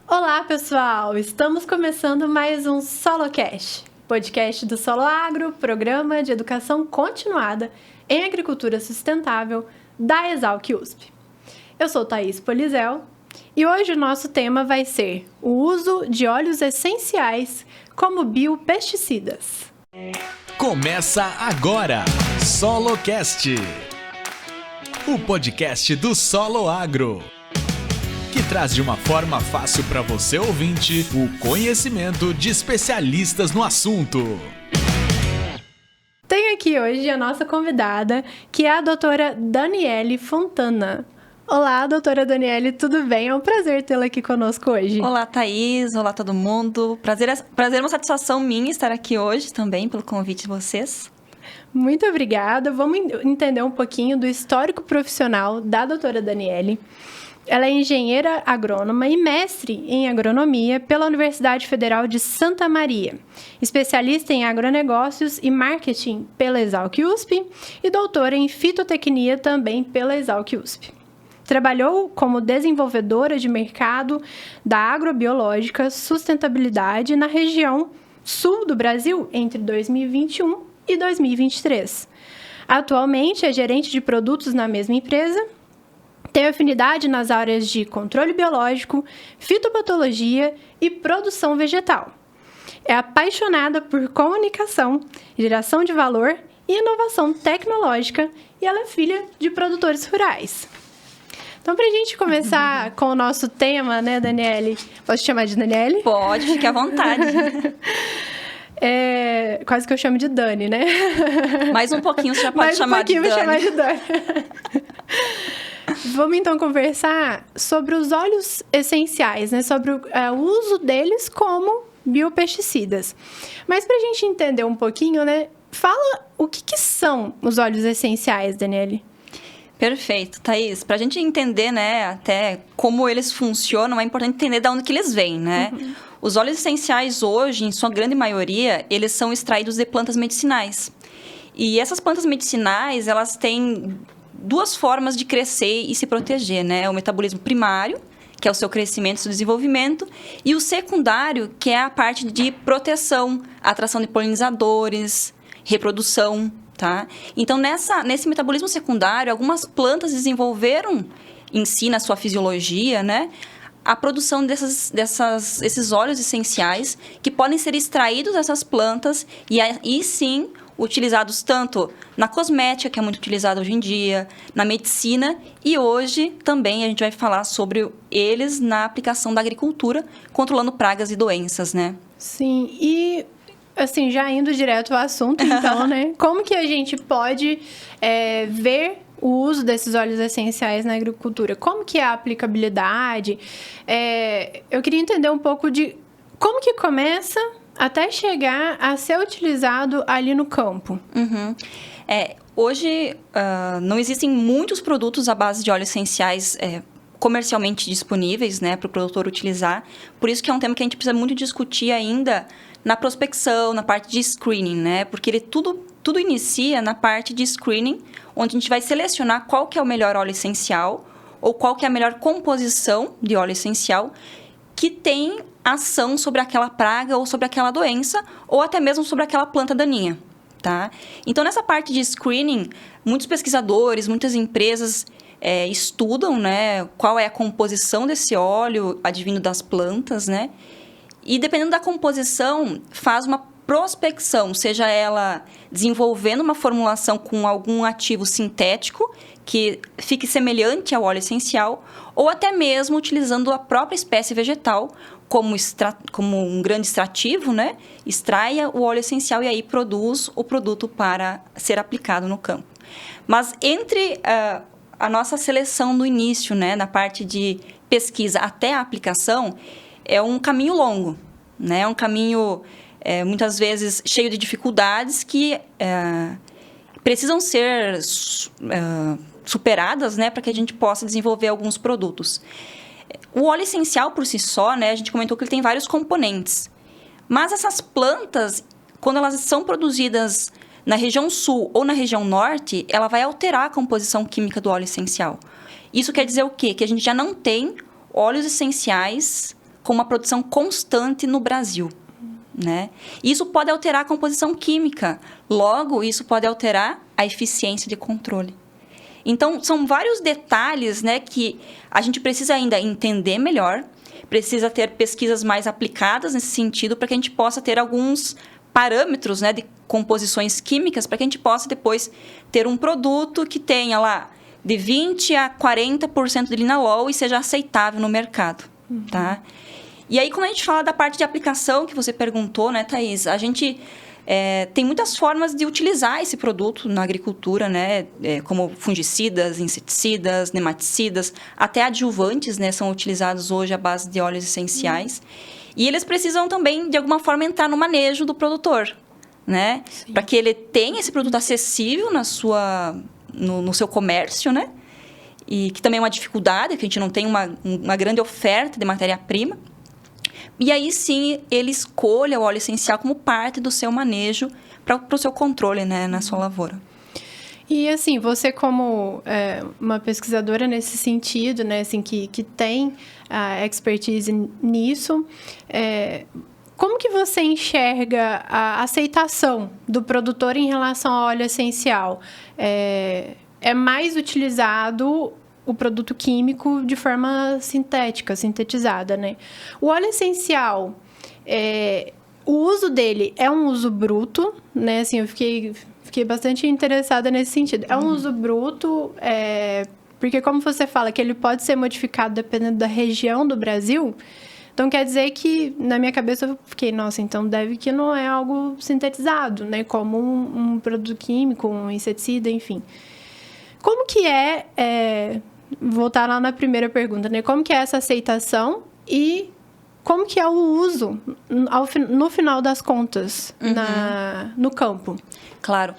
Olá, pessoal! Estamos começando mais um SoloCast, podcast do Solo Agro, programa de educação continuada em agricultura sustentável da Exalc USP. Eu sou Thaís Polizel e hoje o nosso tema vai ser o uso de óleos essenciais como biopesticidas. Começa agora, SoloCast, o podcast do Solo Agro, que traz de uma forma fácil para você ouvinte o conhecimento de especialistas no assunto. Tenho aqui hoje a nossa convidada, que é a doutora Daniele Fontana. Olá, doutora Daniele, tudo bem? É um prazer tê-la aqui conosco hoje. Olá, Thaís. Olá, todo mundo. Prazer é uma satisfação minha estar aqui hoje também, pelo convite de vocês. Muito obrigada. Vamos entender um pouquinho do histórico profissional da doutora Daniele. Ela é engenheira agrônoma e mestre em agronomia pela Universidade Federal de Santa Maria, especialista em agronegócios e marketing pela Exalc USP e doutora em fitotecnia também pela Exalc USP. Trabalhou como desenvolvedora de mercado da agrobiológica sustentabilidade na região sul do Brasil entre 2021 e 2023. Atualmente é gerente de produtos na mesma empresa. Tem afinidade nas áreas de controle biológico, fitopatologia e produção vegetal. É apaixonada por comunicação, geração de valor e inovação tecnológica e ela é filha de produtores rurais. Então, para a gente começar com o nosso tema, né, Daniele? Posso te chamar de Daniele? Pode, fique à vontade. Quase que eu chamo de Dani, né? Mais um pouquinho você já pode chamar de Dani. Mais um pouquinho vou chamar de Dani. Vamos então conversar sobre os óleos essenciais, né? Sobre o uso deles como biopesticidas. Mas para a gente entender um pouquinho, né? Fala o que são os óleos essenciais, Daniele. Perfeito, Thaís. Para a gente entender, né, até como eles funcionam, é importante entender de onde que eles vêm, né? Uhum. Os óleos essenciais hoje, em sua grande maioria, eles são extraídos de plantas medicinais. E essas plantas medicinais, elas têm duas formas de crescer e se proteger, né? O metabolismo primário, que é o seu crescimento e seu desenvolvimento, e o secundário, que é a parte de proteção, atração de polinizadores, reprodução, tá? Então, nesse metabolismo secundário, algumas plantas desenvolveram em si, na sua fisiologia, né, a produção desses óleos essenciais que podem ser extraídos dessas plantas e aí sim utilizados tanto na cosmética, que é muito utilizada hoje em dia, na medicina, e hoje também a gente vai falar sobre eles na aplicação da agricultura, controlando pragas e doenças, né? Sim, e assim, já indo direto ao assunto, então, né? Como que a gente pode ver o uso desses óleos essenciais na agricultura? Como que é a aplicabilidade? Eu queria entender um pouco de como que começa até chegar a ser utilizado ali no campo. Uhum. Hoje, não existem muitos produtos à base de óleos essenciais comercialmente disponíveis, né, para o produtor utilizar. Por isso que é um tema que a gente precisa muito discutir ainda na prospecção, na parte de screening, né? Porque ele tudo inicia na parte de screening, onde a gente vai selecionar qual que é o melhor óleo essencial ou qual que é a melhor composição de óleo essencial que tem ação sobre aquela praga ou sobre aquela doença ou até mesmo sobre aquela planta daninha, tá? Então, nessa parte de screening, muitos pesquisadores, muitas empresas estudam, né, qual é a composição desse óleo advindo das plantas, né? E dependendo da composição, faz uma prospecção, seja ela desenvolvendo uma formulação com algum ativo sintético que fique semelhante ao óleo essencial, ou até mesmo utilizando a própria espécie vegetal como um grande extrativo, né? Extraia o óleo essencial e aí produz o produto para ser aplicado no campo. Mas entre a nossa seleção do início, né, na parte de pesquisa até a aplicação, é um caminho longo, né? É um caminho, muitas vezes, cheio de dificuldades que precisam ser superadas, né, para que a gente possa desenvolver alguns produtos. O óleo essencial, por si só, né, a gente comentou que ele tem vários componentes. Mas essas plantas, quando elas são produzidas na região sul ou na região norte, ela vai alterar a composição química do óleo essencial. Isso quer dizer o quê? Que a gente já não tem óleos essenciais com uma produção constante no Brasil, né? Isso pode alterar a composição química, logo, isso pode alterar a eficiência de controle. Então, são vários detalhes, né, que a gente precisa ainda entender melhor, precisa ter pesquisas mais aplicadas nesse sentido, para que a gente possa ter alguns parâmetros, né, de composições químicas, para que a gente possa depois ter um produto que tenha lá de 20% a 40% de linalol e seja aceitável no mercado, tá? E aí, quando a gente fala da parte de aplicação que você perguntou, né, Thaís, a gente tem muitas formas de utilizar esse produto na agricultura, né, como fungicidas, inseticidas, nematicidas, até adjuvantes, né, são utilizados hoje à base de óleos essenciais. E eles precisam também, de alguma forma, entrar no manejo do produtor, né, para que ele tenha esse produto acessível no seu comércio, né, e que também é uma dificuldade, que a gente não tem uma grande oferta de matéria-prima. E aí, sim, ele escolha o óleo essencial como parte do seu manejo para o seu controle, né, na sua lavoura. E, assim, você como uma pesquisadora nesse sentido, né, assim, que tem a expertise nisso, como que você enxerga a aceitação do produtor em relação ao óleo essencial? É mais utilizado o produto químico de forma sintetizada, né? O óleo essencial, o uso dele é um uso bruto, né? Assim, eu fiquei bastante interessada nesse sentido. É um uso bruto, porque como você fala que ele pode ser modificado dependendo da região do Brasil, então quer dizer que, na minha cabeça, eu fiquei, nossa, então deve que não é algo sintetizado, né? Como um produto químico, um inseticida, enfim. Como que voltar lá na primeira pergunta, né? Como que é essa aceitação e como que é o uso no final das contas no campo? Claro.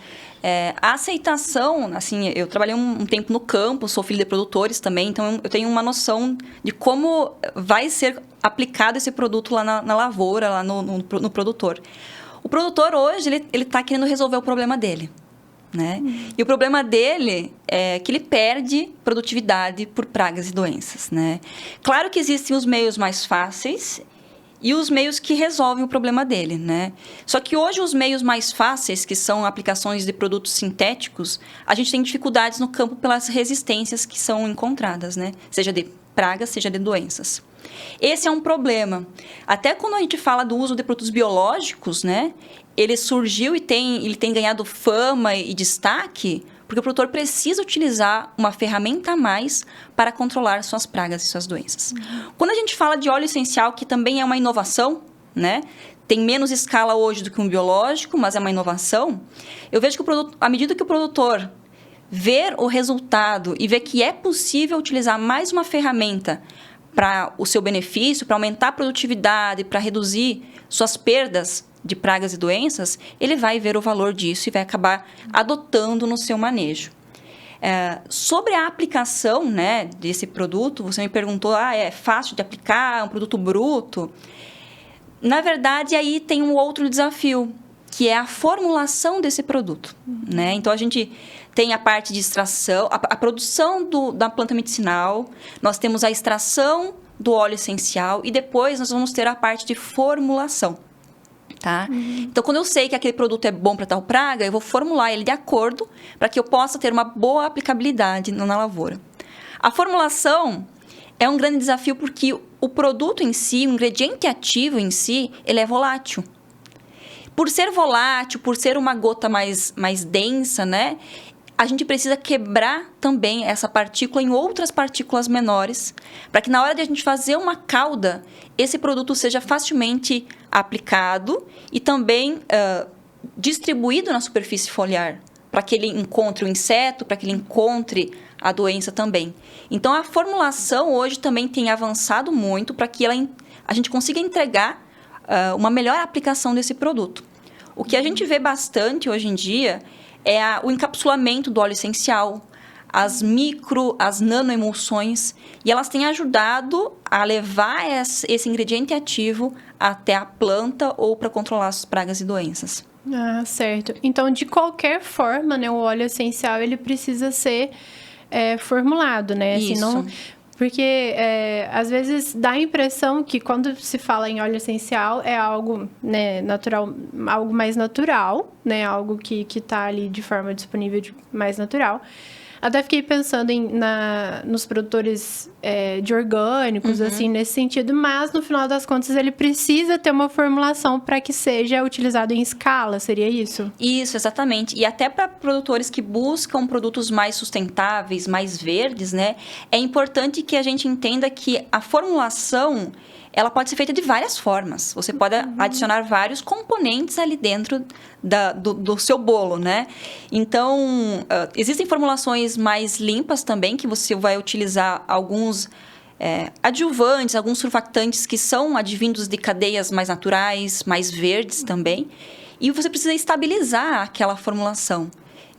A aceitação, assim, eu trabalhei um tempo no campo, sou filha de produtores também, então eu tenho uma noção de como vai ser aplicado esse produto lá na lavoura, lá no produtor. O produtor hoje, ele está querendo resolver o problema dele, né? E o problema dele é que ele perde produtividade por pragas e doenças, né? Claro que existem os meios mais fáceis e os meios que resolvem o problema dele, né? Só que hoje os meios mais fáceis, que são aplicações de produtos sintéticos, a gente tem dificuldades no campo pelas resistências que são encontradas, né? Seja de pragas, seja de doenças. Esse é um problema. Até quando a gente fala do uso de produtos biológicos, né? Ele surgiu e ele tem ganhado fama e destaque porque o produtor precisa utilizar uma ferramenta a mais para controlar suas pragas e suas doenças. Quando a gente fala de óleo essencial, que também é uma inovação, né? Tem menos escala hoje do que um biológico, mas é uma inovação. Eu vejo que à medida que o produtor ver o resultado e ver que é possível utilizar mais uma ferramenta para o seu benefício, para aumentar a produtividade, para reduzir suas perdas de pragas e doenças, ele vai ver o valor disso e vai acabar adotando no seu manejo. Sobre a aplicação, né, desse produto, você me perguntou, é fácil de aplicar, é um produto bruto? Na verdade, aí tem um outro desafio, que é a formulação desse produto, né? Então, a gente tem a parte de extração, a produção da planta medicinal, nós temos a extração do óleo essencial e depois nós vamos ter a parte de formulação, tá? Então, quando eu sei que aquele produto é bom para tal praga, eu vou formular ele de acordo para que eu possa ter uma boa aplicabilidade na lavoura. A formulação é um grande desafio porque o produto em si, o ingrediente ativo em si, ele é volátil. Por ser volátil, por ser uma gota mais densa, né? A gente precisa quebrar também essa partícula em outras partículas menores, para que na hora de a gente fazer uma calda, esse produto seja facilmente aplicado e também distribuído na superfície foliar, para que ele encontre o inseto, para que ele encontre a doença também. Então, a formulação hoje também tem avançado muito para que a gente consiga entregar uma melhor aplicação desse produto. O que a gente vê bastante hoje em dia é o encapsulamento do óleo essencial, as nanoemulsões, e elas têm ajudado a levar esse ingrediente ativo até a planta ou para controlar as pragas e doenças. Ah, certo. Então, de qualquer forma, né, o óleo essencial ele precisa ser formulado, né? Isso. Senão, Porque às vezes dá a impressão que quando se fala em óleo essencial é algo, né, natural, algo mais natural, né, algo que está ali de forma disponível, mais natural. Até fiquei pensando nos produtores de orgânicos, assim, nesse sentido, mas no final das contas ele precisa ter uma formulação para que seja utilizado em escala, seria isso? Isso, exatamente. E até para produtores que buscam produtos mais sustentáveis, mais verdes, né? É importante que a gente entenda que a formulação, ela pode ser feita de várias formas. Você pode adicionar vários componentes ali dentro do seu bolo, né? Então, existem formulações mais limpas também, que você vai utilizar alguns adjuvantes, alguns surfactantes que são advindos de cadeias mais naturais, mais verdes também. E você precisa estabilizar aquela formulação.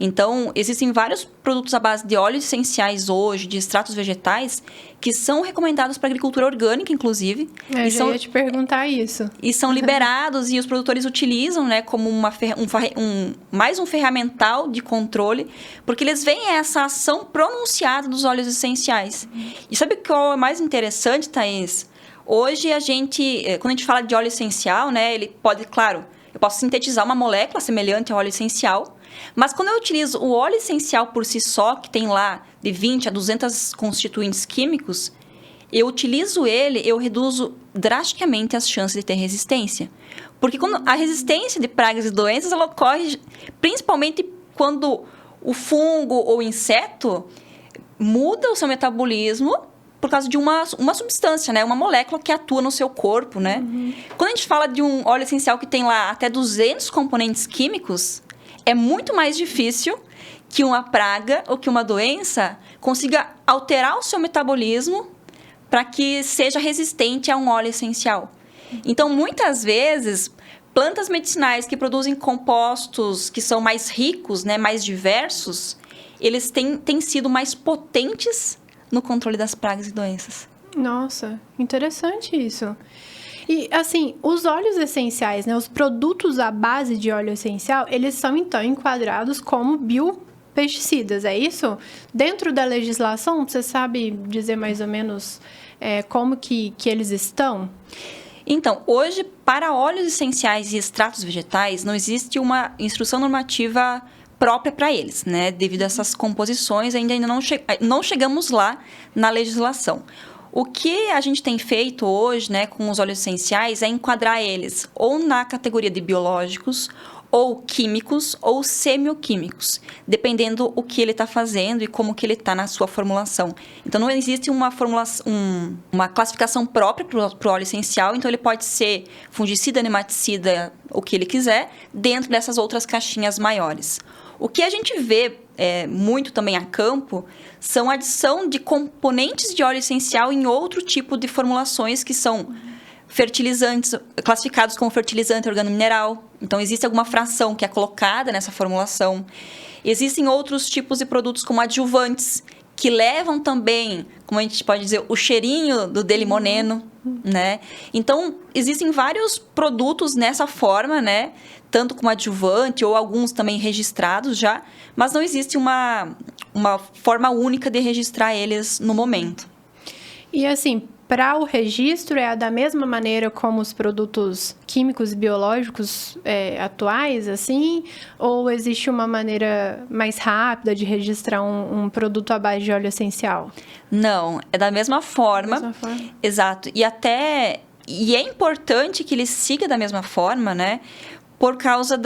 Então, existem vários produtos à base de óleos essenciais hoje, de extratos vegetais, que são recomendados para agricultura orgânica, inclusive. Eu já ia te perguntar isso. E são liberados e os produtores utilizam, né, como mais um ferramental de controle, porque eles veem essa ação pronunciada dos óleos essenciais. E sabe o que é mais interessante, Thaís? Hoje, quando a gente fala de óleo essencial, né, ele pode, claro, eu posso sintetizar uma molécula semelhante ao óleo essencial, mas quando eu utilizo o óleo essencial por si só, que tem lá de 20 a 200 constituintes químicos, eu utilizo ele, eu reduzo drasticamente as chances de ter resistência. Porque quando a resistência de pragas e doenças, ela ocorre principalmente quando o fungo ou o inseto muda o seu metabolismo por causa de uma substância, né? Uma molécula que atua no seu corpo, né? Quando a gente fala de um óleo essencial que tem lá até 200 componentes químicos, é muito mais difícil que uma praga ou que uma doença consiga alterar o seu metabolismo para que seja resistente a um óleo essencial. Então, muitas vezes, plantas medicinais que produzem compostos que são mais ricos, né, mais diversos, eles têm sido mais potentes no controle das pragas e doenças. Nossa, interessante isso. E, assim, os óleos essenciais, né, os produtos à base de óleo essencial, eles são, então, enquadrados como biopesticidas, é isso? Dentro da legislação, você sabe dizer mais ou menos como que eles estão? Então, hoje, para óleos essenciais e extratos vegetais, não existe uma instrução normativa própria para eles, né? Devido a essas composições, ainda não chegamos lá na legislação. O que a gente tem feito hoje, né, com os óleos essenciais é enquadrar eles ou na categoria de biológicos, ou químicos, ou semioquímicos, dependendo o que ele está fazendo e como que ele está na sua formulação. Então, não existe uma classificação própria para o óleo essencial, então ele pode ser fungicida, nematicida, o que ele quiser, dentro dessas outras caixinhas maiores. O que a gente vê muito também a campo são a adição de componentes de óleo essencial em outro tipo de formulações que são fertilizantes, classificados como fertilizante organomineral. Então, existe alguma fração que é colocada nessa formulação. Existem outros tipos de produtos como adjuvantes, que levam também, como a gente pode dizer, o cheirinho do delimoneno, né? Então, existem vários produtos nessa forma, né? Tanto como adjuvante ou alguns também registrados já, mas não existe uma forma única de registrar eles no momento. E assim, para o registro é da mesma maneira como os produtos químicos e biológicos atuais, assim? Ou existe uma maneira mais rápida de registrar um produto à base de óleo essencial? Não, é da mesma forma. Da mesma forma. Exato. E é importante que ele siga da mesma forma, né? Por causa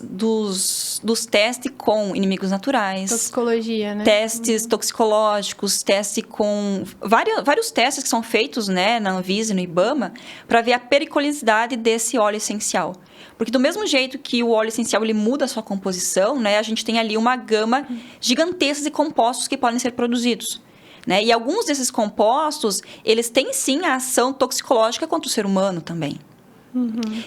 dos testes com inimigos naturais. Toxicologia, né? Testes toxicológicos, testes com... Vários testes que são feitos, né, na Anvisa e no IBAMA, para ver a periculosidade desse óleo essencial. Porque do mesmo jeito que o óleo essencial ele muda a sua composição, né, a gente tem ali uma gama gigantesca de compostos que podem ser produzidos. Né? E alguns desses compostos, eles têm sim a ação toxicológica contra o ser humano também.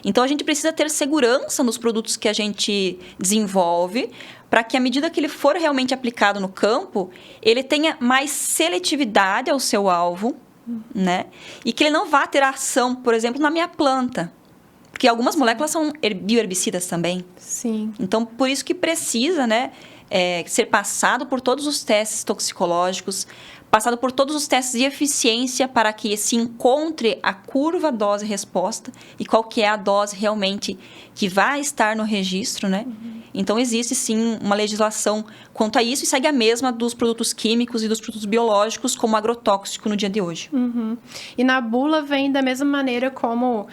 Então, a gente precisa ter segurança nos produtos que a gente desenvolve para que, à medida que ele for realmente aplicado no campo, ele tenha mais seletividade ao seu alvo, né? E que ele não vá ter ação, por exemplo, na minha planta. Porque algumas moléculas são bioherbicidas também. Sim. Então, por isso que precisa, né, ser passado por todos os testes toxicológicos, passado por todos os testes de eficiência para que se encontre a curva dose-resposta e qual que é a dose realmente que vai estar no registro, né? Então, existe, sim, uma legislação quanto a isso e segue a mesma dos produtos químicos e dos produtos biológicos como agrotóxico no dia de hoje. E na bula vem da mesma maneira como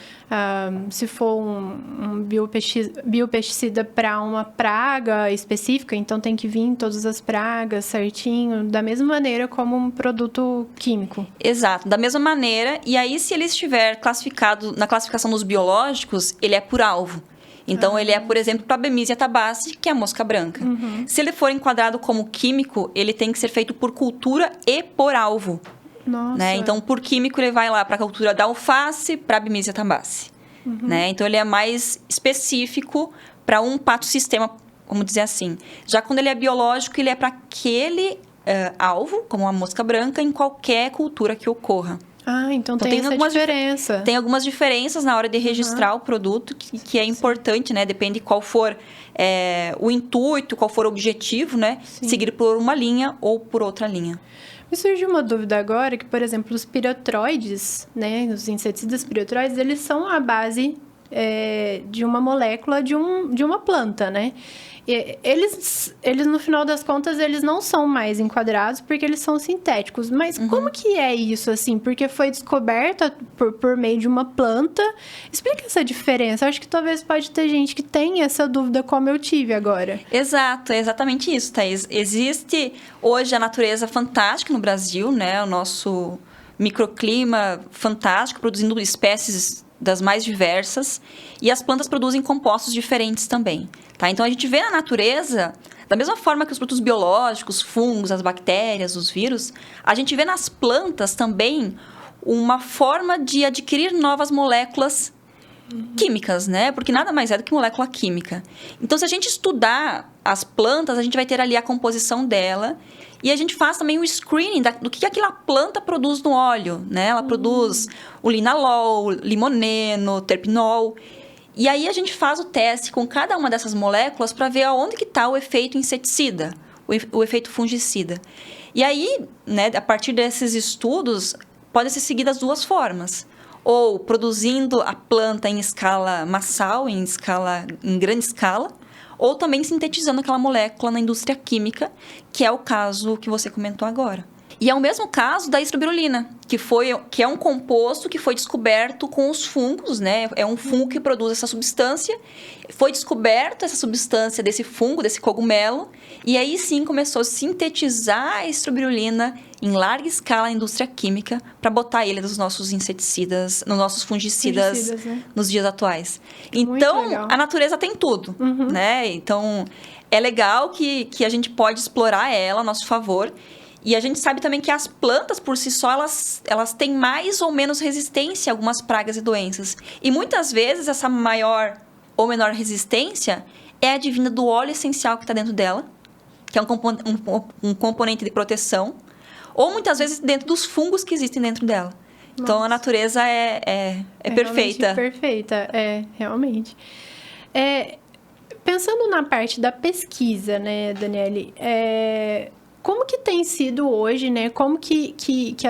se for um biopesticida para uma praga específica, então tem que vir todas as pragas certinho, da mesma maneira como um produto químico. Exato, da mesma maneira. E aí, se ele estiver classificado na classificação dos biológicos, ele é por alvo. Então, ele é, por exemplo, para a Bemisia tabaci, que é a mosca branca. Se ele for enquadrado como químico, ele tem que ser feito por cultura e por alvo. Nossa. Né? Então, por químico, ele vai lá para a cultura da alface, para a Bemisia tabaci. Né? Então, ele é mais específico para um patossistema, vamos dizer assim. Já quando ele é biológico, ele é para aquele alvo, como a mosca branca, em qualquer cultura que ocorra. Então tem essa diferença. Tem algumas diferenças na hora de registrar o produto, que é importante, né? Depende qual for o intuito, qual for o objetivo, né? Sim. Seguir por uma linha ou por outra linha. Me surgiu uma dúvida agora que, por exemplo, os piretroides, né? Os inseticidas piretroides, eles são a base de uma molécula de uma planta, né? E eles, no final das contas, eles não são mais enquadrados porque eles são sintéticos. Mas como que é isso, assim? Porque foi descoberta por meio de uma planta. Explica essa diferença. Acho que talvez pode ter gente que tem essa dúvida como eu tive agora. Exato, é exatamente isso, Thaís. Existe hoje a natureza fantástica no Brasil, né? O nosso microclima fantástico, produzindo espécies das mais diversas, e as plantas produzem compostos diferentes também, tá? Então, a gente vê na natureza, da mesma forma que os produtos biológicos, fungos, as bactérias, os vírus, a gente vê nas plantas também uma forma de adquirir novas moléculas químicas, né? Porque nada mais é do que molécula química. Então, se a gente estudar as plantas, a gente vai ter ali a composição dela. E a gente faz também o screening do que aquela planta produz no óleo, né? Ela produz o linalol, limoneno, terpinol. E aí a gente faz o teste com cada uma dessas moléculas para ver aonde que está o efeito inseticida, o efeito fungicida. E aí, né, a partir desses estudos, podem ser seguidas duas formas. Ou produzindo a planta em escala massal, em grande escala, ou também sintetizando aquela molécula na indústria química, que é o caso que você comentou agora. E é o mesmo caso da estrobilurina, que é um composto que foi descoberto com os fungos, né? É um fungo que produz essa substância. Foi descoberta essa substância desse fungo, desse cogumelo, e aí sim começou a sintetizar a estrobilurina em larga escala na indústria química para botar ele nos nossos inseticidas, nos nossos fungicidas né? Nos dias atuais. Então, a natureza tem tudo, né? Então, é legal que a gente pode explorar ela a nosso favor. E a gente sabe também que as plantas, por si só, elas têm mais ou menos resistência a algumas pragas e doenças. E muitas vezes, essa maior ou menor resistência é advinda do óleo essencial que está dentro dela, que é um componente de proteção, ou muitas vezes dentro dos fungos que existem dentro dela. Nossa. Então, a natureza é perfeita. Perfeita, realmente. Pensando na parte da pesquisa, né, Daniele, como que tem sido hoje, né? Como que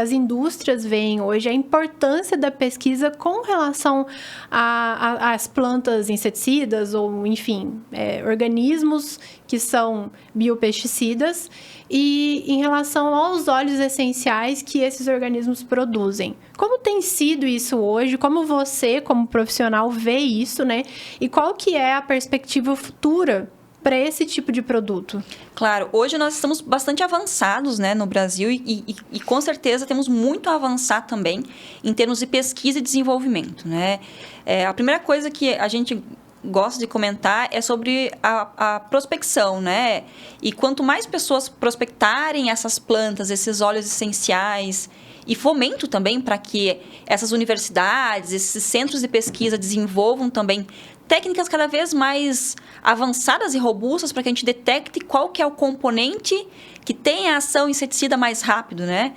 as indústrias veem hoje a importância da pesquisa com relação às plantas inseticidas ou, enfim, organismos que são biopesticidas e em relação aos óleos essenciais que esses organismos produzem? Como tem sido isso hoje? Como você, como profissional, vê isso, né? E qual que é a perspectiva futura para esse tipo de produto? Claro, hoje nós estamos bastante avançados, né, no Brasil e com certeza temos muito a avançar também em termos de pesquisa e desenvolvimento, né? A primeira coisa que a gente gosta de comentar é sobre a prospecção, né? E quanto mais pessoas prospectarem essas plantas, esses óleos essenciais, e fomento também para que essas universidades, esses centros de pesquisa desenvolvam também técnicas cada vez mais avançadas e robustas para que a gente detecte qual que é o componente que tem a ação inseticida mais rápido, né?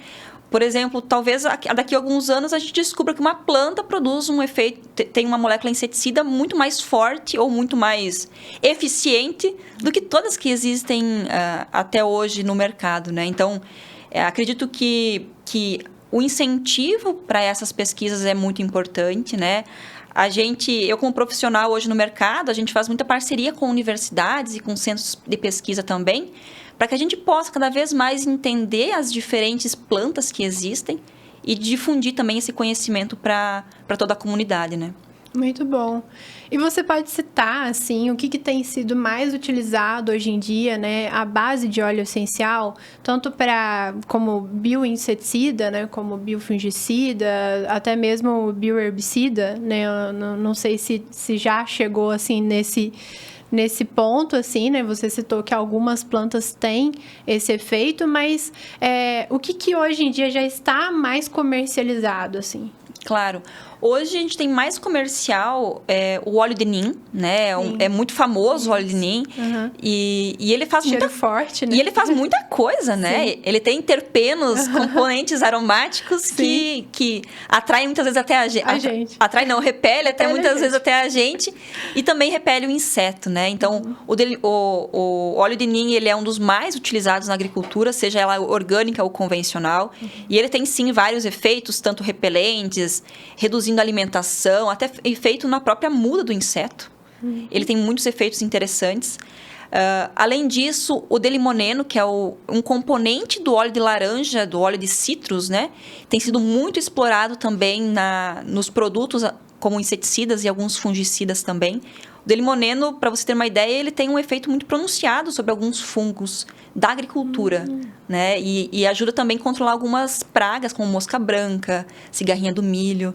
Por exemplo, talvez daqui a alguns anos a gente descubra que uma planta produz um efeito, tem uma molécula inseticida muito mais forte ou muito mais eficiente do que todas que existem até hoje no mercado, né? Então, acredito que o incentivo para essas pesquisas é muito importante, né? Eu como profissional hoje no mercado, a gente faz muita parceria com universidades e com centros de pesquisa também, para que a gente possa cada vez mais entender as diferentes plantas que existem e difundir também esse conhecimento para toda a comunidade, né? Muito bom. E você pode citar, assim, o que tem sido mais utilizado hoje em dia, né? A base de óleo essencial, tanto como bioinseticida, né? Como biofungicida, até mesmo bioherbicida, né? Eu não sei se já chegou, assim, nesse ponto, assim, né? Você citou que algumas plantas têm esse efeito, mas o que hoje em dia já está mais comercializado, assim? Claro. Hoje a gente tem mais comercial o óleo de nim, né? É muito famoso o óleo de nim. Uhum. E ele faz cheiro forte, né? E ele faz muita coisa, né? Sim. Ele tem terpenos, componentes aromáticos que atraem muitas vezes até a gente. Atrai não, repele até muitas vezes até a gente. E também repele o inseto, né? Então, o óleo de nim, ele é um dos mais utilizados na agricultura, seja ela orgânica ou convencional. Uhum. E ele tem, sim, vários efeitos, tanto repelentes, reduzindo a alimentação, até efeito na própria muda do inseto. Ele tem muitos efeitos interessantes. Além disso, o delimoneno, que é um componente do óleo de laranja, do óleo de citros, né? Tem sido muito explorado também nos produtos como inseticidas e alguns fungicidas também. O delimoneno, para você ter uma ideia, ele tem um efeito muito pronunciado sobre alguns fungos da agricultura, né? E ajuda também a controlar algumas pragas, como mosca branca, cigarrinha do milho.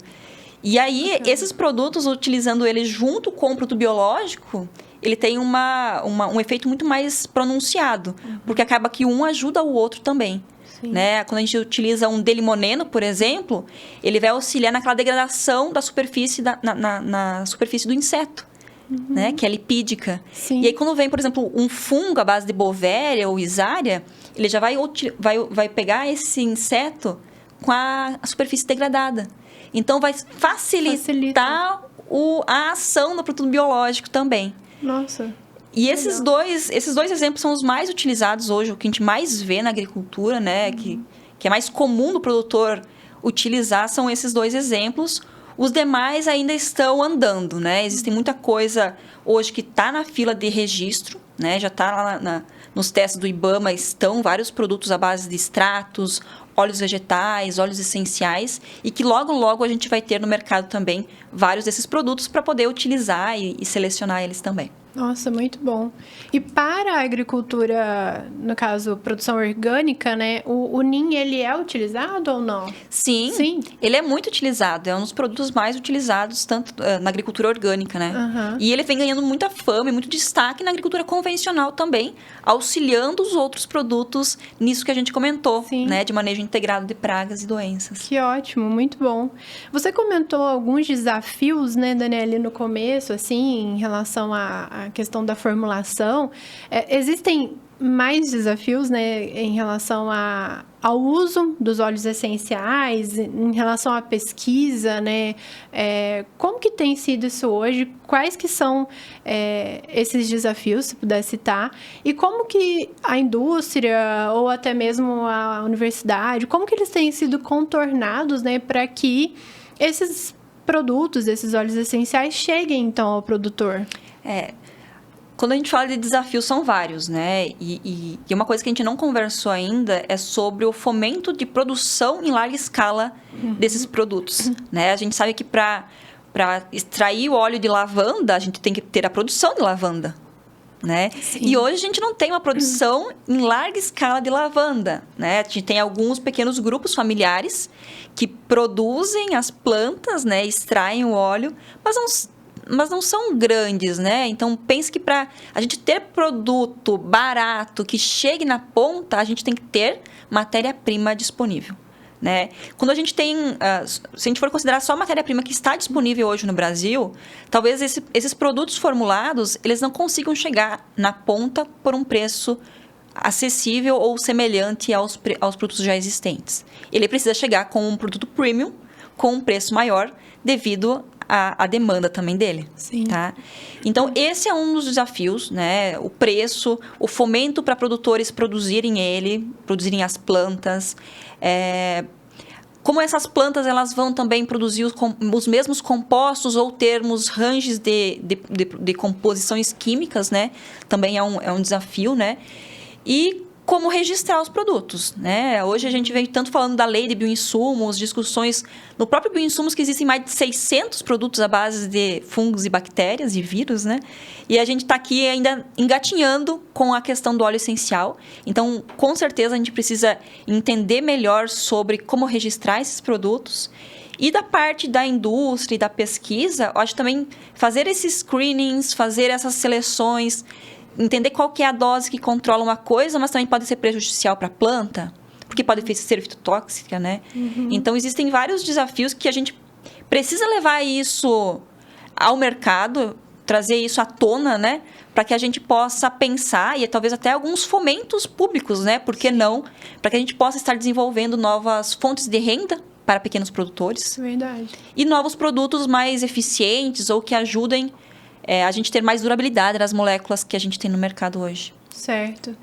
E aí, esses produtos, utilizando eles junto com o produto biológico, ele tem um efeito muito mais pronunciado, porque acaba que um ajuda o outro também. Né? Quando a gente utiliza um delimoneno, por exemplo, ele vai auxiliar naquela degradação da superfície, na superfície do inseto, né? Que é lipídica. Sim. E aí, quando vem, por exemplo, um fungo à base de Beauveria ou Isária, ele já vai pegar esse inseto com a superfície degradada. Então, vai facilitar a ação do produto biológico também. Nossa. E esses dois exemplos são os mais utilizados hoje, o que a gente mais vê na agricultura, né? Que é mais comum do produtor utilizar, são esses dois exemplos. Os demais ainda estão andando, né? Existe muita coisa hoje que está na fila de registro, né? Já está lá nos testes do IBAMA, estão vários produtos à base de extratos, óleos vegetais, óleos essenciais, e que logo, logo a gente vai ter no mercado também vários desses produtos para poder utilizar e selecionar eles também. Nossa, muito bom. E para a agricultura, no caso, produção orgânica, né? O NIM, ele é utilizado ou não? Sim. Ele é muito utilizado. É um dos produtos mais utilizados tanto na agricultura orgânica, né? Uhum. E ele vem ganhando muita fama e muito destaque na agricultura convencional também, auxiliando os outros produtos nisso que a gente comentou, né? De manejo integrado de pragas e doenças. Que ótimo, muito bom. Você comentou alguns desafios, né, Daniele, no começo, assim, em relação à questão da formulação. Existem mais desafios, né, em relação ao uso dos óleos essenciais, em relação à pesquisa, né? Como que tem sido isso hoje? Quais que são esses desafios, se puder citar? E como que a indústria ou até mesmo a universidade, como que eles têm sido contornados, né, para que esses produtos, esses óleos essenciais cheguem, então, ao produtor? Quando a gente fala de desafios, são vários, né? E uma coisa que a gente não conversou ainda é sobre o fomento de produção em larga escala desses produtos, né? A gente sabe que para extrair o óleo de lavanda, a gente tem que ter a produção de lavanda, né? E hoje a gente não tem uma produção em larga escala de lavanda, né? A gente tem alguns pequenos grupos familiares que produzem as plantas, né? Extraem o óleo, mas não são grandes, né? Então, pense que para a gente ter produto barato que chegue na ponta, a gente tem que ter matéria-prima disponível, né? Quando a gente tem... se a gente for considerar só a matéria-prima que está disponível hoje no Brasil, talvez esses produtos formulados, eles não consigam chegar na ponta por um preço acessível ou semelhante aos produtos já existentes. Ele precisa chegar com um produto premium, com um preço maior, devido à demanda também dele. Sim. Tá? Então, esse é um dos desafios, né? O preço, o fomento para produtores produzirem as plantas. Como essas plantas elas vão também produzir os mesmos compostos ou termos ranges de composições químicas, né? Também é um desafio, né? E como registrar os produtos, né? Hoje a gente vem tanto falando da lei de bioinsumos, discussões no próprio bioinsumos que existem mais de 600 produtos à base de fungos e bactérias e vírus, né? E a gente está aqui ainda engatinhando com a questão do óleo essencial. Então, com certeza, a gente precisa entender melhor sobre como registrar esses produtos. E da parte da indústria e da pesquisa, eu acho também fazer esses screenings, fazer essas seleções, entender qual que é a dose que controla uma coisa, mas também pode ser prejudicial para a planta, porque pode ser fitotóxica, né? Então, existem vários desafios que a gente precisa levar isso ao mercado, trazer isso à tona, né? Para que a gente possa pensar e talvez até alguns fomentos públicos, né? Por que não? Para que a gente possa estar desenvolvendo novas fontes de renda para pequenos produtores. Verdade. E novos produtos mais eficientes ou que ajudem a gente ter mais durabilidade nas moléculas que a gente tem no mercado hoje. Certo.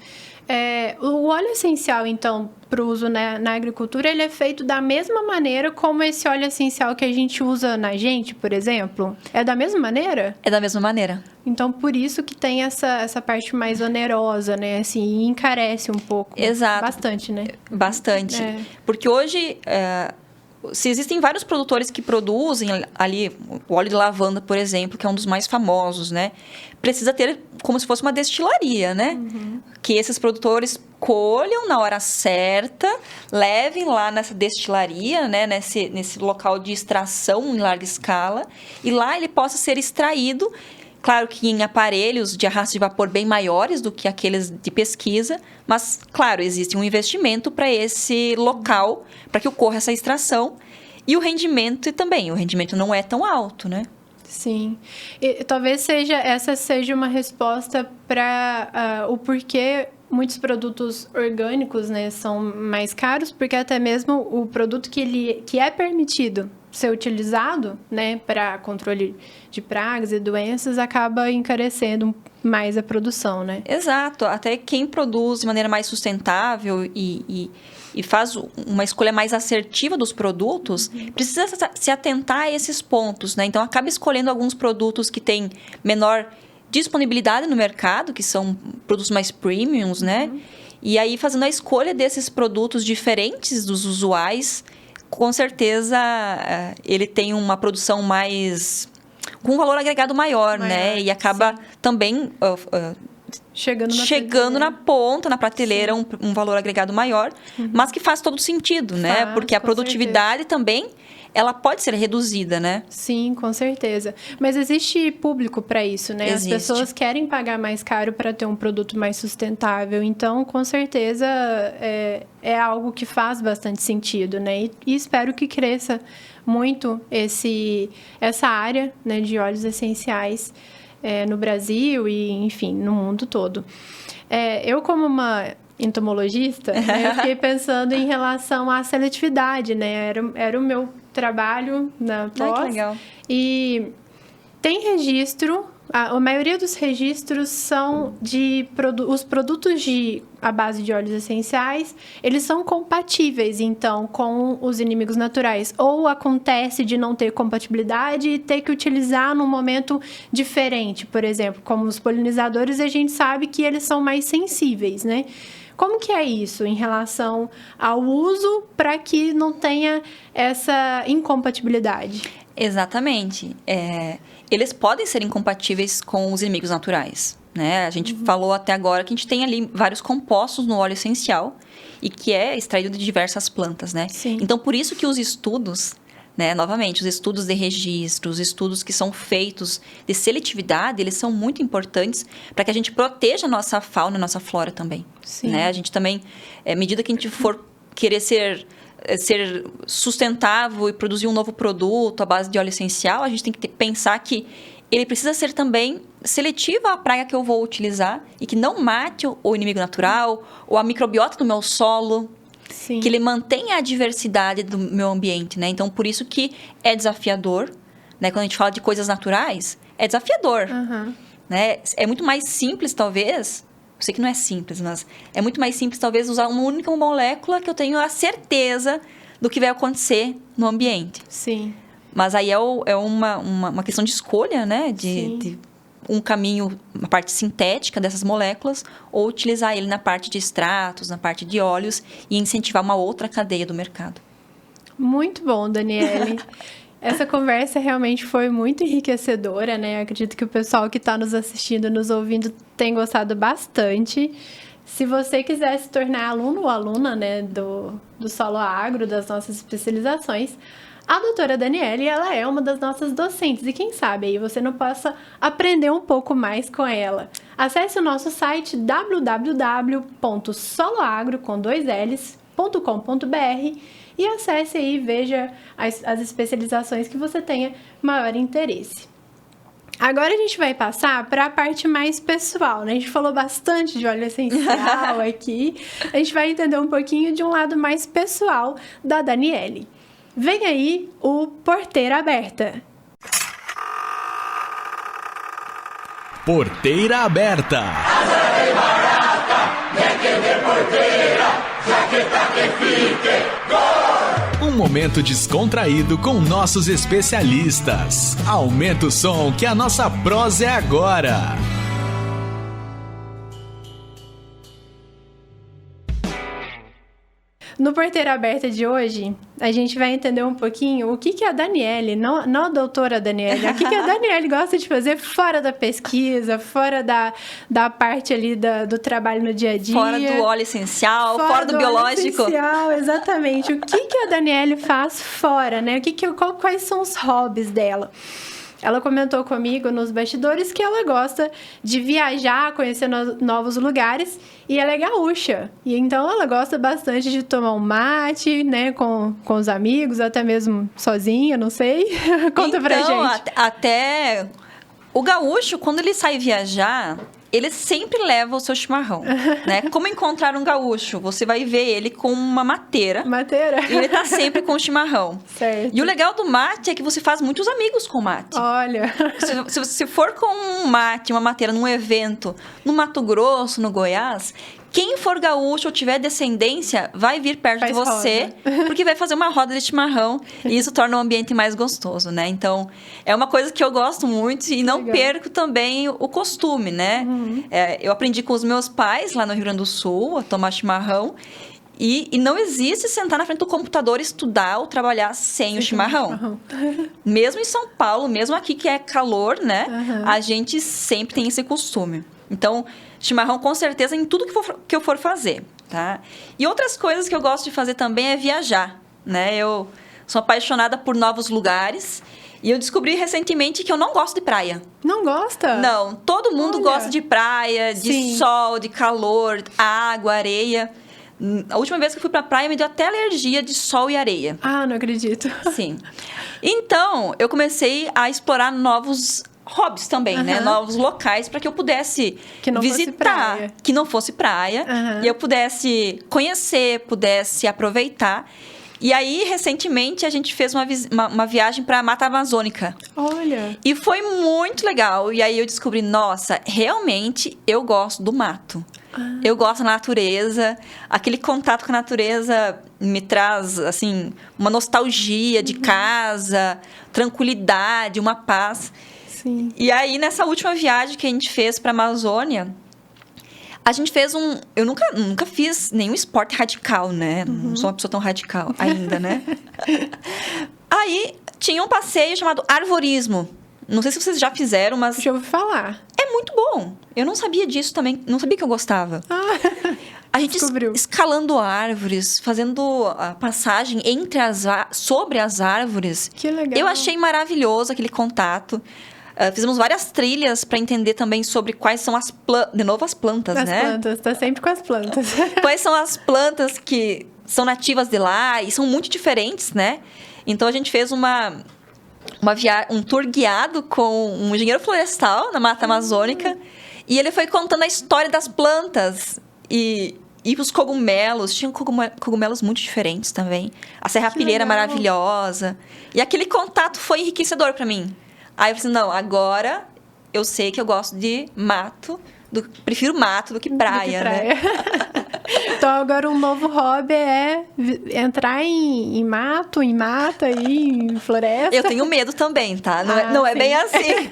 O óleo essencial, então, para o uso na agricultura, ele é feito da mesma maneira como esse óleo essencial que a gente usa na gente, por exemplo? É da mesma maneira? É da mesma maneira. Então, por isso que tem essa parte mais onerosa, né? Assim, encarece um pouco. Exato. Bastante, né? Bastante. Porque hoje... se existem vários produtores que produzem ali o óleo de lavanda, por exemplo, que é um dos mais famosos, né? Precisa ter como se fosse uma destilaria, né? Que esses produtores colham na hora certa, levem lá nessa destilaria, né? Nesse local de extração em larga escala, e lá ele possa ser extraído, claro que em aparelhos de arrasto de vapor bem maiores do que aqueles de pesquisa, mas, claro, existe um investimento para esse local, para que ocorra essa extração. E o rendimento também, o rendimento não é tão alto, né? Sim. E talvez essa seja uma resposta para o porquê muitos produtos orgânicos, né, são mais caros, porque até mesmo o produto que é permitido ser utilizado, né, para controle de pragas e doenças, acaba encarecendo mais a produção, né? Exato. Até quem produz de maneira mais sustentável e faz uma escolha mais assertiva dos produtos, precisa se atentar a esses pontos, né? Então, acaba escolhendo alguns produtos que têm menor disponibilidade no mercado, que são produtos mais premiums, né? E aí, fazendo a escolha desses produtos diferentes dos usuais, com certeza, ele tem uma produção mais... com um valor agregado maior, né? E acaba também... chegando na ponta, na prateleira, um valor agregado maior, mas que faz todo sentido, né? Porque a produtividade também, ela pode ser reduzida, né? Sim, com certeza. Mas existe público para isso, né? Existe. As pessoas querem pagar mais caro para ter um produto mais sustentável. Então, com certeza, é algo que faz bastante sentido, né? E espero que cresça muito essa área, né, de óleos essenciais no Brasil e, enfim, no mundo todo. Eu, como uma entomologista, né, eu fiquei pensando em relação à seletividade, né? Era o meu trabalho na pós. Que legal. E tem registro, a maioria dos registros são os produtos à base de óleos essenciais, eles são compatíveis, então, com os inimigos naturais. Ou acontece de não ter compatibilidade e ter que utilizar num momento diferente, por exemplo, como os polinizadores, a gente sabe que eles são mais sensíveis, né? Como que é isso em relação ao uso para que não tenha essa incompatibilidade? Exatamente. Eles podem ser incompatíveis com os inimigos naturais, né? A gente falou até agora que a gente tem ali vários compostos no óleo essencial e que é extraído de diversas plantas, né? Sim. Então, por isso que os estudos, né, novamente, os estudos de registro, os estudos que são feitos de seletividade, eles são muito importantes para que a gente proteja a nossa fauna e a nossa flora também. Sim. Né? A gente também, à medida que a gente for querer ser sustentável e produzir um novo produto à base de óleo essencial, a gente tem que pensar que ele precisa ser também seletivo à praga que eu vou utilizar e que não mate o inimigo natural ou a microbiota do meu solo. Sim. Que ele mantenha a diversidade do meu ambiente, né? Então, por isso que é desafiador, né? Quando a gente fala de coisas naturais, é desafiador, né? É muito mais simples, talvez... Eu sei que não é simples, mas é muito mais simples, talvez, usar uma única molécula que eu tenho a certeza do que vai acontecer no ambiente. Sim. Mas aí é uma questão de escolha, né? De um caminho, uma parte sintética dessas moléculas, ou utilizar ele na parte de extratos, na parte de óleos, e incentivar uma outra cadeia do mercado. Muito bom, Daniele. Essa conversa realmente foi muito enriquecedora, né? Eu acredito que o pessoal que está nos assistindo, nos ouvindo, tem gostado bastante. Se você quiser se tornar aluno ou aluna, né, do Solo Agro, das nossas especializações, a doutora Daniele, ela é uma das nossas docentes. E quem sabe aí você não possa aprender um pouco mais com ela. Acesse o nosso site www.soloagro.com.br e acesse aí e veja as especializações que você tenha maior interesse. Agora a gente vai passar para a parte mais pessoal, né? A gente falou bastante de óleo essencial aqui. A gente vai entender um pouquinho de um lado mais pessoal da Daniele. Vem aí o Porteira Aberta. Porteira Aberta. Um momento descontraído com nossos especialistas. Aumenta o som que a nossa prosa é agora. No Porteira Aberta de hoje, a gente vai entender um pouquinho o que a Daniele, não a doutora Daniele, o que a Daniele gosta de fazer fora da pesquisa, fora da parte ali do trabalho no dia a dia. Fora do óleo essencial, fora do biológico. Óleo essencial, exatamente. O que a Daniele faz fora, né? Quais são os hobbies dela? Ela comentou comigo nos bastidores que ela gosta de viajar, conhecer novos lugares, e ela é gaúcha. E então ela gosta bastante de tomar um mate, né, com os amigos, até mesmo sozinha, não sei. Conta pra gente. Até o gaúcho, quando ele sai viajar, ele sempre leva o seu chimarrão, né? Como encontrar um gaúcho? Você vai ver ele com uma mateira. Mateira? E ele tá sempre com o chimarrão. Certo. E o legal do mate é que você faz muitos amigos com o mate. Olha. Se você for com um mate, uma mateira, num evento, no Mato Grosso, no Goiás, quem for gaúcho ou tiver descendência, vai vir perto de você, porque vai fazer uma roda de chimarrão, e isso torna o ambiente mais gostoso, né? Então, é uma coisa que eu gosto muito e não perco também o costume, né? Eu aprendi com os meus pais lá no Rio Grande do Sul a tomar chimarrão, e não existe sentar na frente do computador, estudar ou trabalhar sem o chimarrão. Mesmo em São Paulo, mesmo aqui que é calor, né? A gente sempre tem esse costume. Então, chimarrão com certeza em tudo que eu for fazer, tá? E outras coisas que eu gosto de fazer também é viajar, né? Eu sou apaixonada por novos lugares e eu descobri recentemente que eu não gosto de praia. Não gosta? Não, todo mundo gosta de praia, de sol, de calor, água, areia. A última vez que eu fui pra praia me deu até alergia de sol e areia. Ah, não acredito. Sim. Então, eu comecei a explorar novos hobbies também, né? Novos locais para que eu pudesse visitar, que não fosse praia, e eu pudesse conhecer, pudesse aproveitar. E aí, recentemente, a gente fez uma viagem para a Mata Amazônica. Olha! E foi muito legal. E aí eu descobri, nossa, realmente eu gosto do mato. Eu gosto da natureza. Aquele contato com a natureza me traz, assim, uma nostalgia de casa, tranquilidade, uma paz. Sim. E aí, nessa última viagem que a gente fez para a Amazônia, a gente fez eu nunca fiz nenhum esporte radical, né? Não sou uma pessoa tão radical ainda, né? Aí, tinha um passeio chamado arvorismo. Não sei se vocês já fizeram, mas... Já ouvi falar. É muito bom. Eu não sabia disso também. Não sabia que eu gostava. A gente escalando árvores, fazendo a passagem sobre as árvores. Que legal. Eu achei maravilhoso aquele contato. Fizemos várias trilhas para entender também sobre quais são as plantas. De novo, as plantas, né? As plantas, tá sempre com as plantas. Quais são as plantas que são nativas de lá e são muito diferentes, né? Então, a gente fez uma um tour guiado com um engenheiro florestal na Mata Amazônica. E ele foi contando a história das plantas e os cogumelos. Tinham cogumelos muito diferentes também. A serrapilheira maravilhosa. E aquele contato foi enriquecedor para mim. Aí eu falei assim, não, agora eu sei que eu gosto de mato. Prefiro mato do que praia, né? Então, agora um novo hobby é entrar em mato, em mata, em floresta. Eu tenho medo também, tá? Não é bem assim.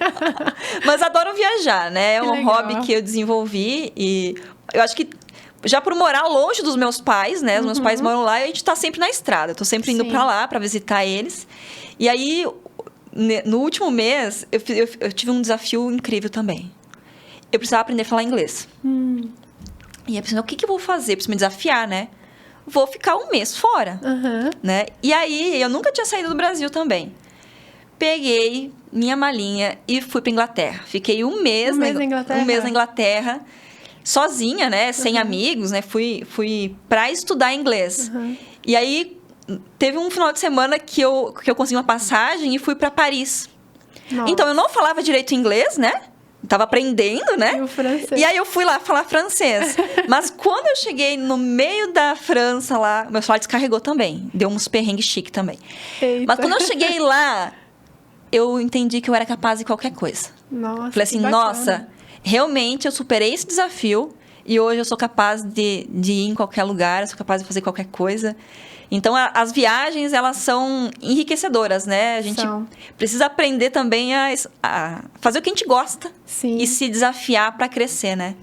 Mas adoro viajar, né? É um hobby que eu desenvolvi e eu acho que já por morar longe dos meus pais, né? Os meus pais moram lá e a gente tá sempre na estrada. Eu tô sempre indo pra lá pra visitar eles. E aí, no último mês, eu tive um desafio incrível também. Eu precisava aprender a falar inglês. E eu pensei, o que eu vou fazer? Preciso me desafiar, né? Vou ficar um mês fora, né? E aí, eu nunca tinha saído do Brasil também. Peguei minha malinha e fui pra Inglaterra. Fiquei um mês na Inglaterra, sozinha, né? Sem amigos, né? Fui pra estudar inglês. E aí, teve um final de semana que eu consegui uma passagem e fui pra Paris. Nossa. Então, eu não falava direito inglês, né? Tava aprendendo, né? E o francês. E aí eu fui lá falar francês. Mas quando eu cheguei no meio da França lá, meu celular descarregou também. Deu uns perrengues chique também. Eita. Mas quando eu cheguei lá, eu entendi que eu era capaz de qualquer coisa. Nossa, falei assim, nossa, realmente eu superei esse desafio e hoje eu sou capaz de ir em qualquer lugar, eu sou capaz de fazer qualquer coisa. Então, as viagens, elas são enriquecedoras, né? A gente precisa aprender também a fazer o que a gente gosta. Sim. E se desafiar para crescer, né?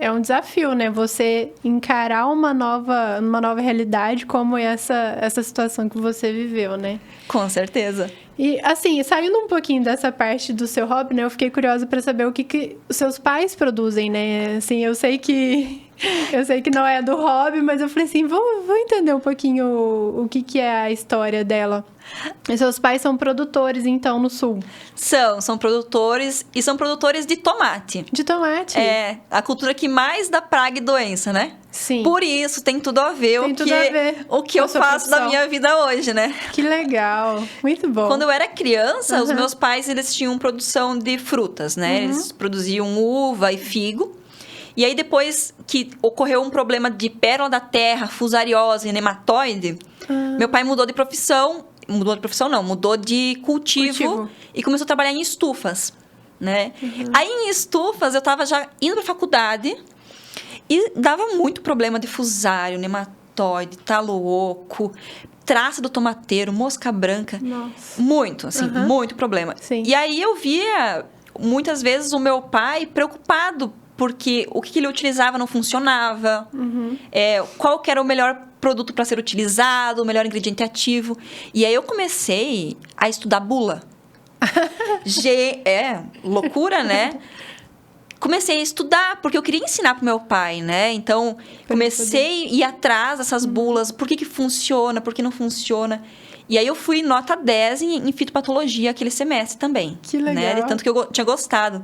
É um desafio, né? Você encarar uma nova realidade como essa situação que você viveu, né? Com certeza. E, assim, saindo um pouquinho dessa parte do seu hobby, né? Eu fiquei curiosa para saber o que os seus pais produzem, né? Assim, eu sei que não é do hobby, mas eu falei assim, vou entender um pouquinho o que é a história dela. E seus pais são produtores, então, no Sul? São produtores, e são produtores de tomate. De tomate? É, a cultura que mais dá praga e doença, né? Sim. Por isso, tem tudo a ver o que eu faço da minha vida hoje, né? Que legal, muito bom. Quando eu era criança, os meus pais, eles tinham produção de frutas, né? Eles produziam uva e figo. E aí, depois que ocorreu um problema de pérola da terra, fusariose e nematóide, meu pai mudou de profissão. Mudou de cultivo e começou a trabalhar em estufas, né? Aí, em estufas, eu tava já indo pra faculdade e dava muito problema de fusário, nematóide, talo oco, traça do tomateiro, mosca branca. Nossa. Muito, assim, muito problema. Sim. E aí, eu via, muitas vezes, o meu pai preocupado porque o que ele utilizava não funcionava, qual que era o melhor produto para ser utilizado, o melhor ingrediente ativo. E aí eu comecei a estudar bula. Loucura, né? Comecei a estudar, porque eu queria ensinar pro meu pai, né? Então, comecei a ir atrás dessas bulas, por que funciona, por que não funciona. E aí eu fui nota 10 em fitopatologia aquele semestre também. Que legal. Né? De tanto que eu tinha gostado.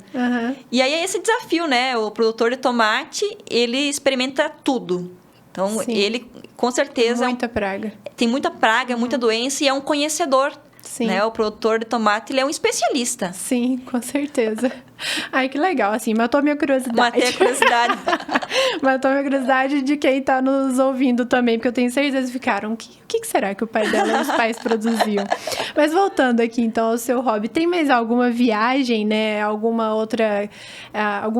E aí é esse desafio, né? O produtor de tomate, ele experimenta tudo. Então, ele, com certeza... Muita praga. Tem muita praga, muita doença e é um conhecedor. Sim. Né? O produtor de tomate, ele é um especialista. Sim, com certeza. Ai, que legal, assim, matou a minha curiosidade. Matei a curiosidade. Matou a minha curiosidade de quem tá nos ouvindo também, porque eu tenho certeza que ficaram, o que será que o pai dela e os pais produziam? Mas voltando aqui, então, ao seu hobby, tem mais alguma viagem, né, algum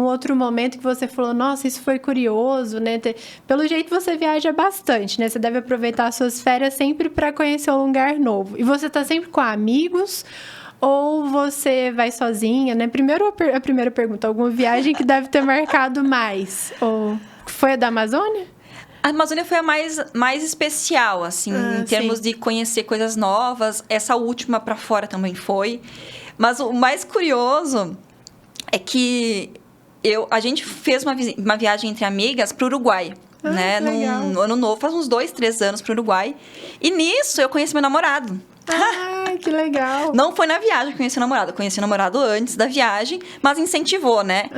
outro momento que você falou, nossa, isso foi curioso, né? Pelo jeito você viaja bastante, né? Você deve aproveitar as suas férias sempre para conhecer um lugar novo. E você tá sempre com amigos ou você vai sozinha, né? Primeiro, a primeira pergunta, alguma viagem que deve ter marcado mais? Ou foi a da Amazônia? A Amazônia foi a mais especial, assim, em termos de conhecer coisas novas. Essa última para fora também foi. Mas o mais curioso é que a gente fez uma viagem entre amigas para o Uruguai. Né? No ano novo, faz uns 2, 3 anos para o Uruguai. E nisso eu conheci meu namorado. Ah, que legal. Não foi na viagem que conheci o namorado. Eu conheci o namorado antes da viagem, mas incentivou, né?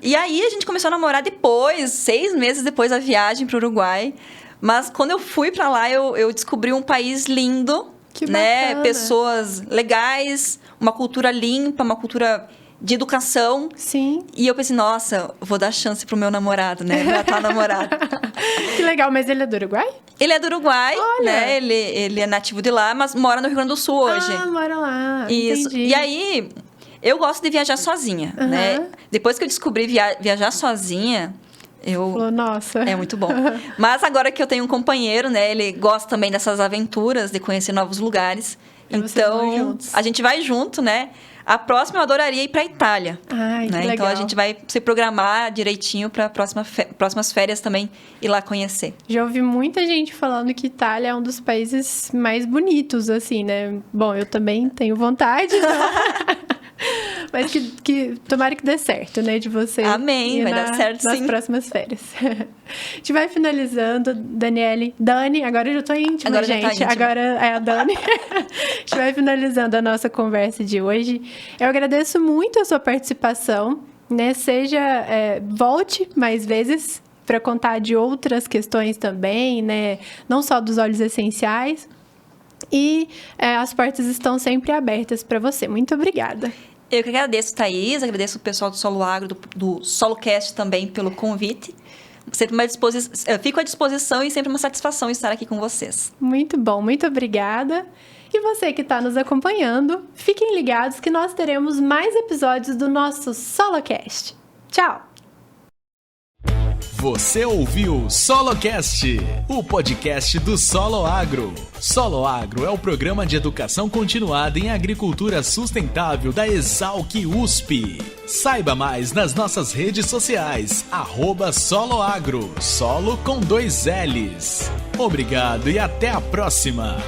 E aí, a gente começou a namorar depois, 6 meses depois da viagem pro Uruguai. Mas quando eu fui pra lá, eu descobri um país lindo, Que né? bacana. Pessoas legais, uma cultura limpa, uma cultura de educação. Sim. E eu pensei, nossa, vou dar chance pro meu namorado, né? Meu atual namorado. Que legal, mas ele é do Uruguai? Ele é do Uruguai, Olha. né? Ele é nativo de lá, mas mora no Rio Grande do Sul hoje. Ah, mora lá. Isso. Entendi. E aí, eu gosto de viajar sozinha, né? Depois que eu descobri viajar sozinha, Falou, nossa. é muito bom. Mas agora que eu tenho um companheiro, né? Ele gosta também dessas aventuras, de conhecer novos lugares. E vocês vão Então, juntos. a gente vai junto, né? A próxima eu adoraria ir para Itália. Ai, que né? legal. Então, a gente vai se programar direitinho para próximas férias também ir lá conhecer. Já ouvi muita gente falando que Itália é um dos países mais bonitos, assim, né? Bom, eu também tenho vontade, então... Mas que tomara que dê certo, né? De você Amém, ir vai dar certo, nas sim. próximas férias. A gente vai finalizando, Daniele. Dani, agora eu já tô íntima, Agora já gente. tá íntima. Agora é a Dani. A gente vai finalizando a nossa conversa de hoje. Eu agradeço muito a sua participação, né? Volte mais vezes para contar de outras questões também, né? Não só dos óleos essenciais. E as portas estão sempre abertas para você. Muito obrigada. Eu que agradeço, Thaís, agradeço o pessoal do Solo Agro, do SoloCast também pelo convite. Sempre fico à disposição e sempre uma satisfação estar aqui com vocês. Muito bom, muito obrigada. E você que está nos acompanhando, fiquem ligados que nós teremos mais episódios do nosso SoloCast. Tchau! Você ouviu SoloCast, o podcast do Solo Agro. Solo Agro é o programa de educação continuada em agricultura sustentável da Exalc USP. Saiba mais nas nossas redes sociais, @soloagro, solo com 2 Ls. Obrigado e até a próxima!